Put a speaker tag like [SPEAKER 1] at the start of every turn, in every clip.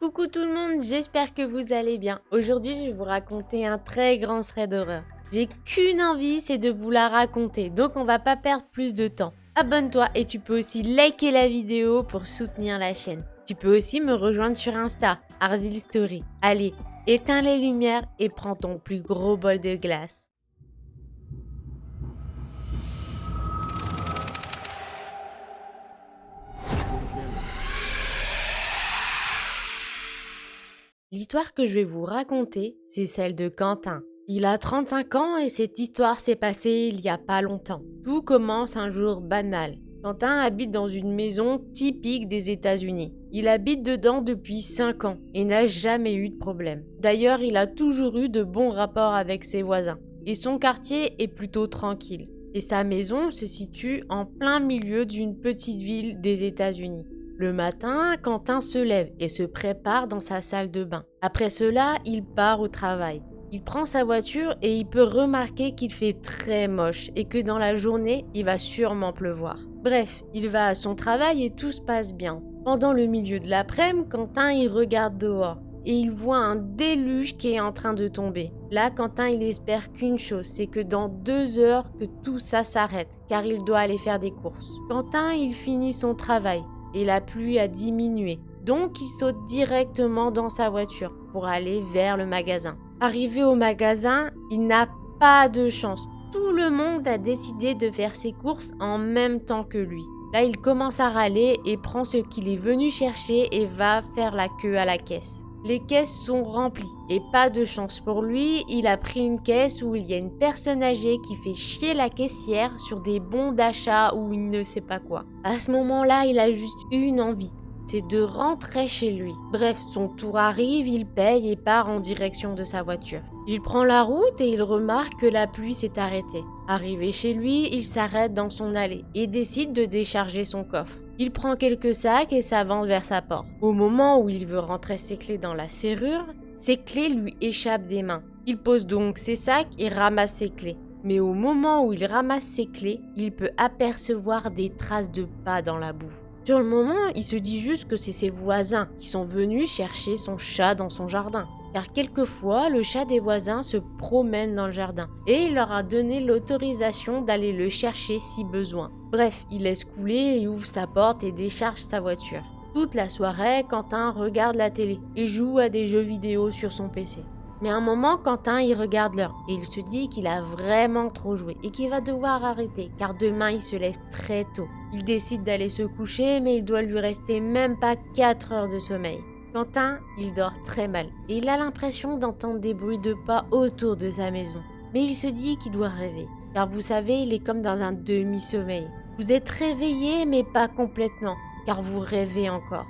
[SPEAKER 1] Coucou tout le monde, j'espère que vous allez bien. Aujourd'hui, je vais vous raconter un très grand thread d'horreur. J'ai qu'une envie, c'est de vous la raconter, donc on va pas perdre plus de temps. Abonne-toi et tu peux aussi liker la vidéo pour soutenir la chaîne. Tu peux aussi me rejoindre sur Insta, Arzil Story. Allez, éteins les lumières et prends ton plus gros bol de glace. L'histoire que je vais vous raconter, c'est celle de Quentin. Il a 35 ans et cette histoire s'est passée il y a pas longtemps. Tout commence un jour banal. Quentin habite dans une maison typique des États-Unis. Il habite dedans depuis 5 ans et n'a jamais eu de problème. D'ailleurs, il a toujours eu de bons rapports avec ses voisins. Et son quartier est plutôt tranquille. Et sa maison se situe en plein milieu d'une petite ville des États-Unis. Le matin, Quentin se lève et se prépare dans sa salle de bain. Après cela, il part au travail. Il prend sa voiture et il peut remarquer qu'il fait très moche et que dans la journée, il va sûrement pleuvoir. Bref, il va à son travail et tout se passe bien. Pendant le milieu de l'après-midi, Quentin il regarde dehors et il voit un déluge qui est en train de tomber. Là, Quentin il espère qu'une chose, c'est que dans 2 heures que tout ça s'arrête car il doit aller faire des courses. Quentin il finit son travail. Et la pluie a diminué. Donc il saute directement dans sa voiture pour aller vers le magasin. Arrivé au magasin, il n'a pas de chance. Tout le monde a décidé de faire ses courses en même temps que lui. Là, il commence à râler et prend ce qu'il est venu chercher et va faire la queue à la caisse. Les caisses sont remplies et pas de chance pour lui, il a pris une caisse où il y a une personne âgée qui fait chier la caissière sur des bons d'achat ou il ne sait pas quoi. À ce moment-là, il a juste une envie, c'est de rentrer chez lui. Bref, son tour arrive, il paye et part en direction de sa voiture. Il prend la route et il remarque que la pluie s'est arrêtée. Arrivé chez lui, il s'arrête dans son allée et décide de décharger son coffre. Il prend quelques sacs et s'avance vers sa porte. Au moment où il veut rentrer ses clés dans la serrure, ses clés lui échappent des mains. Il pose donc ses sacs et ramasse ses clés. Mais au moment où il ramasse ses clés, il peut apercevoir des traces de pas dans la boue. Sur le moment, il se dit juste que c'est ses voisins qui sont venus chercher son chat dans son jardin. Car quelquefois, le chat des voisins se promène dans le jardin et il leur a donné l'autorisation d'aller le chercher si besoin. Bref, il laisse couler et ouvre sa porte et décharge sa voiture. Toute la soirée, Quentin regarde la télé et joue à des jeux vidéo sur son PC. Mais à un moment, Quentin il regarde l'heure et il se dit qu'il a vraiment trop joué et qu'il va devoir arrêter car demain il se lève très tôt. Il décide d'aller se coucher mais il doit lui rester même pas 4 heures de sommeil. Quentin, il dort très mal et il a l'impression d'entendre des bruits de pas autour de sa maison. Mais il se dit qu'il doit rêver, car vous savez, il est comme dans un demi-sommeil. Vous êtes réveillé mais pas complètement, car vous rêvez encore.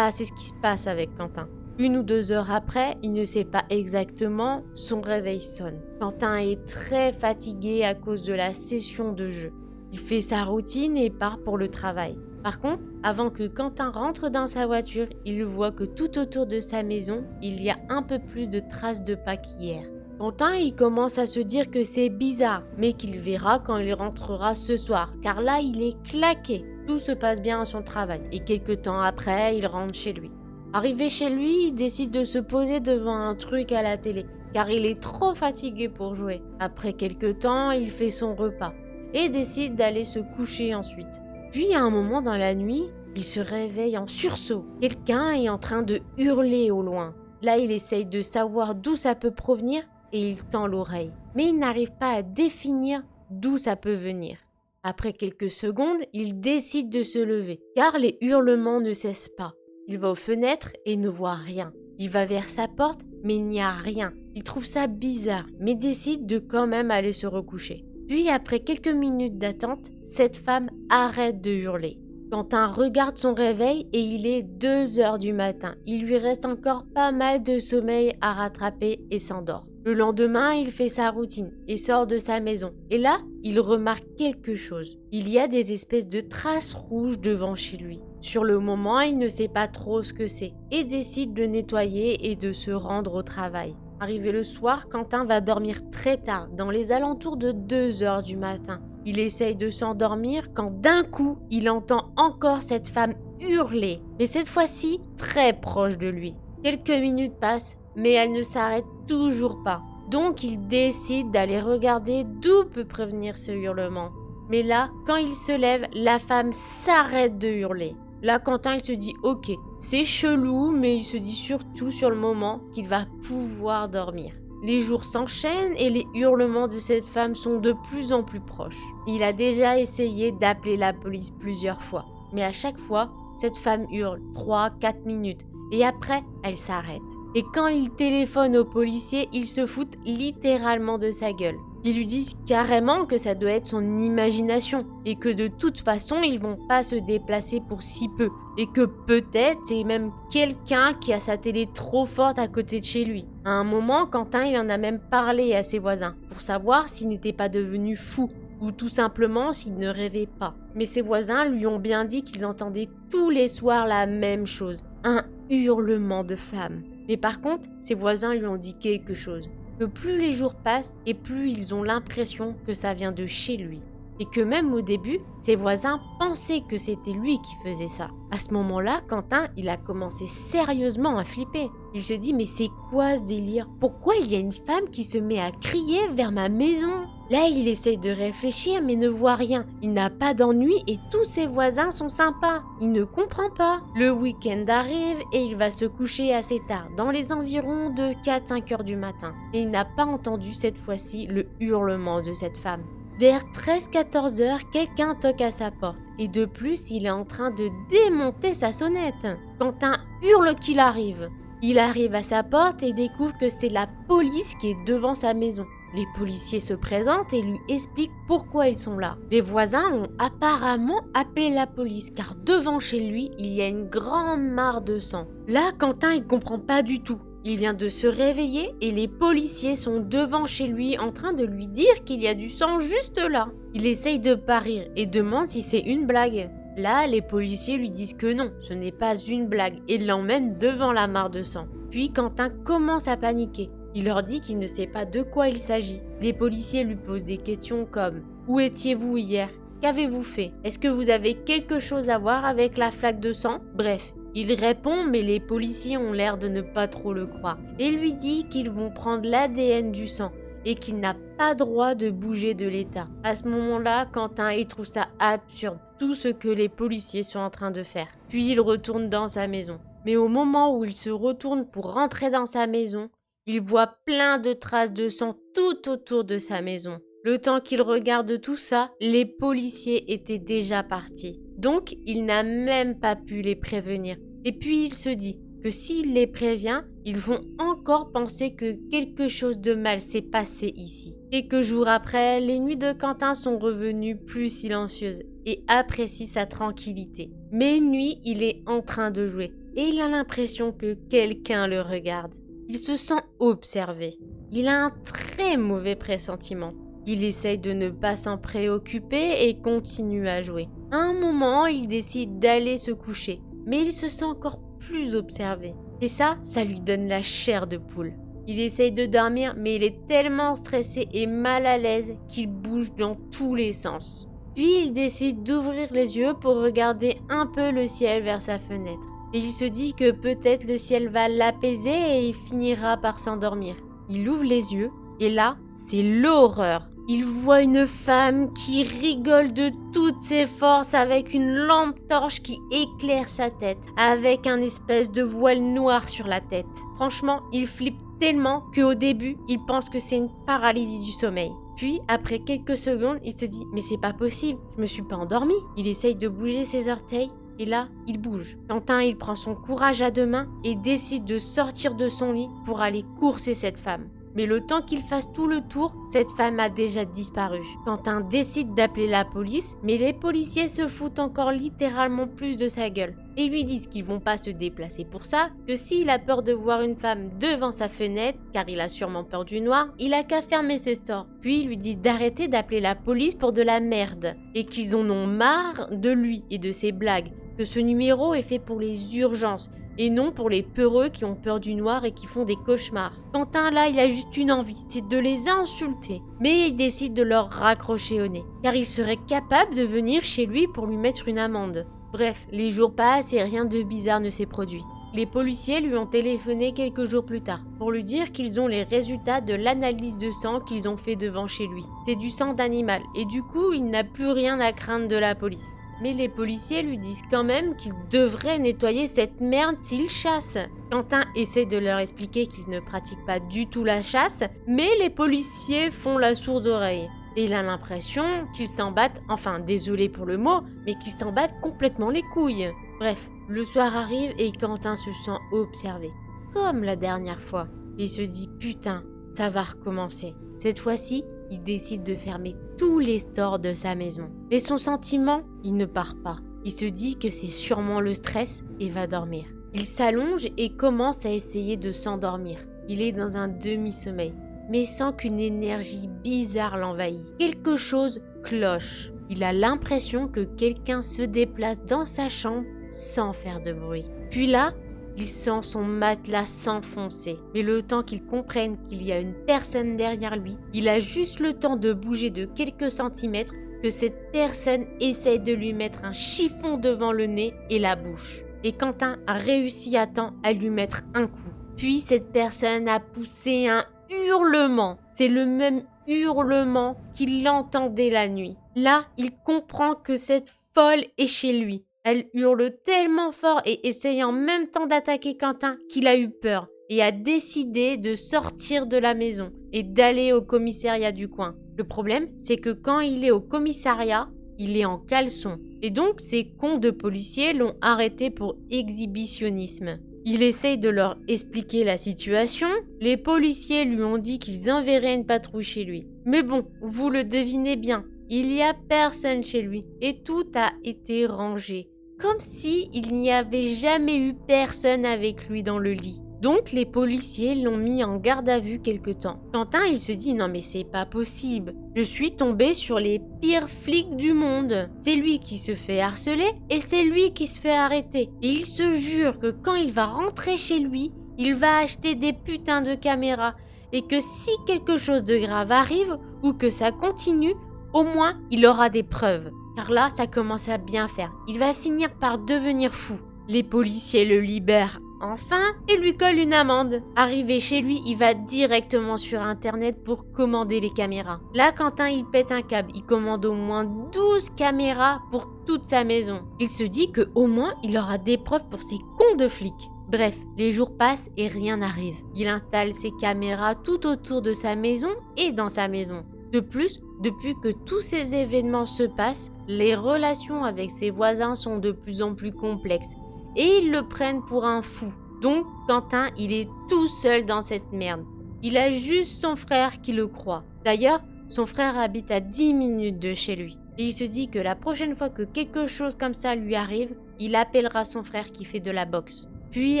[SPEAKER 1] C'est ce qui se passe avec Quentin. 1 ou 2 heures après, il ne sait pas exactement, son réveil sonne. Quentin est très fatigué à cause de la session de jeu. Il fait sa routine et part pour le travail. Par contre, avant que Quentin rentre dans sa voiture, il voit que tout autour de sa maison, il y a un peu plus de traces de pas qu'hier. Quentin, il commence à se dire que c'est bizarre, mais qu'il verra quand il rentrera ce soir, car là, il est claqué. Tout se passe bien à son travail, et quelques temps après, il rentre chez lui. Arrivé chez lui, il décide de se poser devant un truc à la télé, car il est trop fatigué pour jouer. Après quelques temps, il fait son repas, et décide d'aller se coucher ensuite. Puis à un moment dans la nuit, il se réveille en sursaut. Quelqu'un est en train de hurler au loin. Là, il essaye de savoir d'où ça peut provenir et il tend l'oreille. Mais il n'arrive pas à définir d'où ça peut venir. Après quelques secondes, il décide de se lever, car les hurlements ne cessent pas. Il va aux fenêtres et ne voit rien. Il va vers sa porte, mais il n'y a rien. Il trouve ça bizarre, mais décide de quand même aller se recoucher. Puis après quelques minutes d'attente, cette femme arrête de hurler. Quentin regarde son réveil et il est 2 heures du matin. Il lui reste encore pas mal de sommeil à rattraper et s'endort. Le lendemain, il fait sa routine et sort de sa maison. Et là, il remarque quelque chose. Il y a des espèces de traces rouges devant chez lui. Sur le moment, il ne sait pas trop ce que c'est et décide de nettoyer et de se rendre au travail. Arrivé le soir, Quentin va dormir très tard, dans les alentours de 2 heures du matin. Il essaye de s'endormir quand d'un coup, il entend encore cette femme hurler, mais cette fois-ci très proche de lui. Quelques minutes passent, mais elle ne s'arrête toujours pas. Donc il décide d'aller regarder d'où peut prévenir ce hurlement. Mais là, quand il se lève, la femme s'arrête de hurler. Là, Quentin, il se dit « Ok, c'est chelou, mais il se dit surtout sur le moment qu'il va pouvoir dormir. » Les jours s'enchaînent et les hurlements de cette femme sont de plus en plus proches. Il a déjà essayé d'appeler la police plusieurs fois. Mais à chaque fois, cette femme hurle 3-4 minutes et après, elle s'arrête. Et quand il téléphone aux policiers, ils se foutent littéralement de sa gueule. Ils lui disent carrément que ça doit être son imagination et que de toute façon, ils vont pas se déplacer pour si peu. Et que peut-être c'est même quelqu'un qui a sa télé trop forte à côté de chez lui. À un moment, Quentin, il en a même parlé à ses voisins pour savoir s'il n'était pas devenu fou ou tout simplement s'il ne rêvait pas. Mais ses voisins lui ont bien dit qu'ils entendaient tous les soirs la même chose, un hurlement de femme. Mais par contre, ses voisins lui ont dit quelque chose, que plus les jours passent et plus ils ont l'impression que ça vient de chez lui. Et que même au début, ses voisins pensaient que c'était lui qui faisait ça. À ce moment-là, Quentin, il a commencé sérieusement à flipper. Il se dit, mais c'est quoi ce délire? Pourquoi il y a une femme qui se met à crier vers ma maison? Là, il essaye de réfléchir mais ne voit rien. Il n'a pas d'ennui et tous ses voisins sont sympas. Il ne comprend pas. Le week-end arrive et il va se coucher assez tard, dans les environs de 4-5 heures du matin. Et il n'a pas entendu cette fois-ci le hurlement de cette femme. Vers 13-14 heures, quelqu'un toque à sa porte. Et de plus, il est en train de démonter sa sonnette. Quentin hurle qu'il arrive. Il arrive à sa porte et découvre que c'est la police qui est devant sa maison. Les policiers se présentent et lui expliquent pourquoi ils sont là. Les voisins ont apparemment appelé la police car devant chez lui, il y a une grande mare de sang. Là, Quentin, il comprend pas du tout. Il vient de se réveiller et les policiers sont devant chez lui en train de lui dire qu'il y a du sang juste là. Il essaye de pas rire et demande si c'est une blague. Là, les policiers lui disent que non, ce n'est pas une blague et l'emmènent devant la mare de sang. Puis Quentin commence à paniquer. Il leur dit qu'il ne sait pas de quoi il s'agit. Les policiers lui posent des questions comme « Où étiez-vous hier ? Qu'avez-vous fait ? Est-ce que vous avez quelque chose à voir avec la flaque de sang ?» Bref, il répond mais les policiers ont l'air de ne pas trop le croire et lui dit qu'ils vont prendre l'ADN du sang et qu'il n'a pas droit de bouger de l'état. À ce moment-là, Quentin il trouve ça absurde, tout ce que les policiers sont en train de faire. Puis il retourne dans sa maison. Mais au moment où il se retourne pour rentrer dans sa maison, il voit plein de traces de sang tout autour de sa maison. Le temps qu'il regarde tout ça, les policiers étaient déjà partis. Donc, il n'a même pas pu les prévenir. Et puis, il se dit que s'il les prévient, ils vont encore penser que quelque chose de mal s'est passé ici. Quelques jours après, les nuits de Quentin sont revenues plus silencieuses et apprécie sa tranquillité. Mais une nuit, il est en train de jouer et il a l'impression que quelqu'un le regarde. Il se sent observé. Il a un très mauvais pressentiment. Il essaye de ne pas s'en préoccuper et continue à jouer. À un moment, il décide d'aller se coucher, mais il se sent encore plus observé. Et ça lui donne la chair de poule. Il essaye de dormir, mais il est tellement stressé et mal à l'aise qu'il bouge dans tous les sens. Puis il décide d'ouvrir les yeux pour regarder un peu le ciel vers sa fenêtre. Et il se dit que peut-être le ciel va l'apaiser et il finira par s'endormir. Il ouvre les yeux et là, c'est l'horreur. Il voit une femme qui rigole de toutes ses forces avec une lampe torche qui éclaire sa tête, avec un espèce de voile noir sur la tête. Franchement, il flippe tellement qu'au début, il pense que c'est une paralysie du sommeil. Puis, après quelques secondes, il se dit « Mais c'est pas possible, je me suis pas endormi !» Il essaye de bouger ses orteils. Et là, il bouge. Quentin, il prend son courage à deux mains et décide de sortir de son lit pour aller courser cette femme. Mais le temps qu'il fasse tout le tour, cette femme a déjà disparu. Quentin décide d'appeler la police, mais les policiers se foutent encore littéralement plus de sa gueule. Et lui disent qu'ils vont pas se déplacer pour ça, que s'il a peur de voir une femme devant sa fenêtre, car il a sûrement peur du noir, il a qu'à fermer ses stores. Puis il lui dit d'arrêter d'appeler la police pour de la merde, et qu'ils en ont marre de lui et de ses blagues, que ce numéro est fait pour les urgences, et non pour les peureux qui ont peur du noir et qui font des cauchemars. Quentin, là, il a juste une envie, c'est de les insulter. Mais il décide de leur raccrocher au nez, car il serait capable de venir chez lui pour lui mettre une amende. Bref, les jours passent et rien de bizarre ne s'est produit. les policiers lui ont téléphoné quelques jours plus tard pour lui dire qu'ils ont les résultats de l'analyse de sang qu'ils ont fait devant chez lui. C'est du sang d'animal et du coup, il n'a plus rien à craindre de la police. Mais les policiers lui disent quand même qu'il devrait nettoyer cette merde s'il chasse. Quentin essaie de leur expliquer qu'il ne pratique pas du tout la chasse, mais les policiers font la sourde oreille. Et il a l'impression qu'ils s'en battent, enfin désolé pour le mot, mais qu'ils s'en battent complètement les couilles. Bref, le soir arrive et Quentin se sent observé. Comme la dernière fois. Il se dit putain, ça va recommencer. Cette fois-ci, il décide de fermer tous les stores de sa maison. Mais son sentiment, il ne part pas. Il se dit que c'est sûrement le stress et va dormir. Il s'allonge et commence à essayer de s'endormir. Il est dans un demi-sommeil, mais sent qu'une énergie bizarre l'envahit. Quelque chose cloche. Il a l'impression que quelqu'un se déplace dans sa chambre sans faire de bruit. Puis là, il sent son matelas s'enfoncer. Mais le temps qu'il comprenne qu'il y a une personne derrière lui, il a juste le temps de bouger de quelques centimètres que cette personne essaye de lui mettre un chiffon devant le nez et la bouche. Et Quentin a réussi à temps à lui mettre un coup. Puis cette personne a poussé un hurlement. C'est le même hurlement qu'il entendait la nuit. Là, il comprend que cette folle est chez lui. Elle hurle tellement fort et essaye en même temps d'attaquer Quentin qu'il a eu peur et a décidé de sortir de la maison et d'aller au commissariat du coin. Le problème, c'est que quand il est au commissariat, il est en caleçon. Et donc, ces cons de policiers l'ont arrêté pour exhibitionnisme. Il essaye de leur expliquer la situation. Les policiers lui ont dit qu'ils enverraient une patrouille chez lui. Mais bon, vous le devinez bien, il n'y a personne chez lui et tout a été rangé. Comme si il n'y avait jamais eu personne avec lui dans le lit. Donc les policiers l'ont mis en garde à vue quelque temps. Quentin, il se dit non mais c'est pas possible. Je suis tombé sur les pires flics du monde. C'est lui qui se fait harceler et c'est lui qui se fait arrêter. Et il se jure que quand il va rentrer chez lui, il va acheter des putains de caméras. Et que si quelque chose de grave arrive ou que ça continue, au moins il aura des preuves. Car là, ça commence à bien faire. Il va finir par devenir fou. Les policiers le libèrent enfin et lui collent une amende. Arrivé chez lui, il va directement sur internet pour commander les caméras. Là, Quentin, il pète un câble. Il commande au moins 12 caméras pour toute sa maison. Il se dit qu'au moins, il aura des preuves pour ces cons de flics. Bref, les jours passent et rien n'arrive. Il installe ses caméras tout autour de sa maison et dans sa maison. De plus, depuis que tous ces événements se passent, les relations avec ses voisins sont de plus en plus complexes et ils le prennent pour un fou. Donc, Quentin, il est tout seul dans cette merde. Il a juste son frère qui le croit. D'ailleurs, son frère habite à 10 minutes de chez lui. Et il se dit que la prochaine fois que quelque chose comme ça lui arrive, il appellera son frère qui fait de la boxe. Puis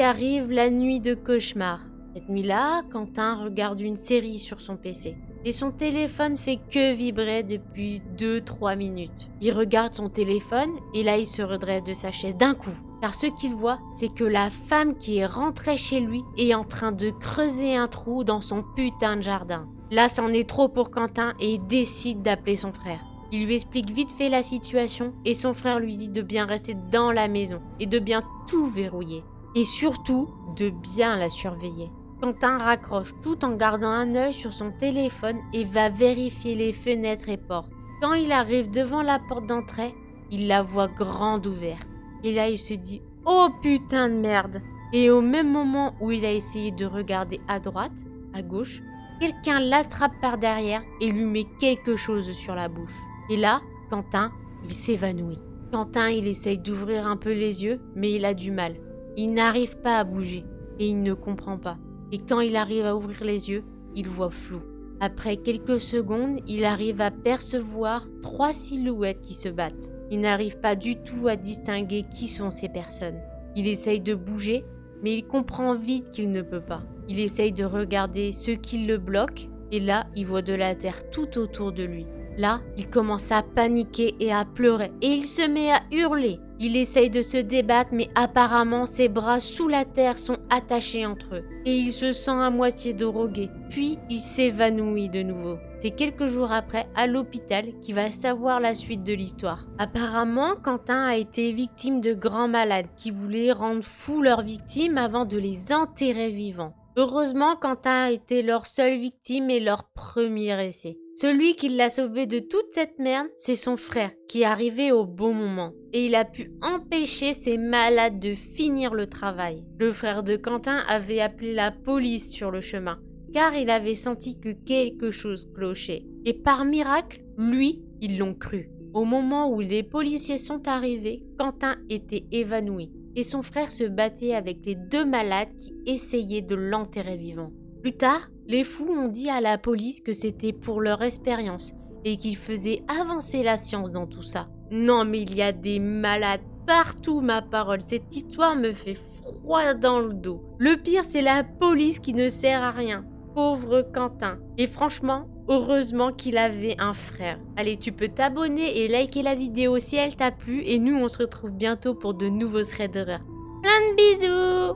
[SPEAKER 1] arrive la nuit de cauchemar. Cette nuit-là, Quentin regarde une série sur son PC. Et son téléphone fait que vibrer depuis 2-3 minutes. Il regarde son téléphone et là il se redresse de sa chaise d'un coup. Car ce qu'il voit, c'est que la femme qui est rentrée chez lui est en train de creuser un trou dans son putain de jardin. Là c'en est trop pour Quentin et il décide d'appeler son frère. Il lui explique vite fait la situation et son frère lui dit de bien rester dans la maison et de bien tout verrouiller. Et surtout, de bien la surveiller. Quentin raccroche tout en gardant un œil sur son téléphone et va vérifier les fenêtres et portes. Quand il arrive devant la porte d'entrée, il la voit grande ouverte. Et là, il se dit « Oh putain de merde !» Et au même moment où il a essayé de regarder à droite, à gauche, quelqu'un l'attrape par derrière et lui met quelque chose sur la bouche. Et là, Quentin, il s'évanouit. Quentin, il essaye d'ouvrir un peu les yeux, mais il a du mal. Il n'arrive pas à bouger et il ne comprend pas. Et quand il arrive à ouvrir les yeux, il voit flou. Après quelques secondes, il arrive à percevoir 3 silhouettes qui se battent. Il n'arrive pas du tout à distinguer qui sont ces personnes. Il essaye de bouger, mais il comprend vite qu'il ne peut pas. Il essaye de regarder ceux qui le bloquent, et là, il voit de la terre tout autour de lui. Là, il commence à paniquer et à pleurer, et il se met à hurler. Il essaye de se débattre, mais apparemment ses bras sous la terre sont attachés entre eux. Et il se sent à moitié drogué. Puis il s'évanouit de nouveau. C'est quelques jours après, à l'hôpital, qu'il va savoir la suite de l'histoire. Apparemment, Quentin a été victime de grands malades qui voulaient rendre fous leurs victimes avant de les enterrer vivants. Heureusement, Quentin a été leur seule victime et leur premier essai. Celui qui l'a sauvé de toute cette merde, c'est son frère, qui est arrivé au bon moment. Et il a pu empêcher ces malades de finir le travail. Le frère de Quentin avait appelé la police sur le chemin, car il avait senti que quelque chose clochait. Et par miracle, lui, ils l'ont cru. Au moment où les policiers sont arrivés, Quentin était évanoui. Et son frère se battait avec les 2 malades qui essayaient de l'enterrer vivant. Plus tard, les fous ont dit à la police que c'était pour leur expérience et qu'ils faisaient avancer la science dans tout ça. Non mais il y a des malades partout, ma parole, cette histoire me fait froid dans le dos. Le pire, c'est la police qui ne sert à rien. Pauvre Quentin. Et franchement, heureusement qu'il avait un frère. Allez, tu peux t'abonner et liker la vidéo si elle t'a plu. Et nous, on se retrouve bientôt pour de nouveaux threads d'horreur. Plein de bisous!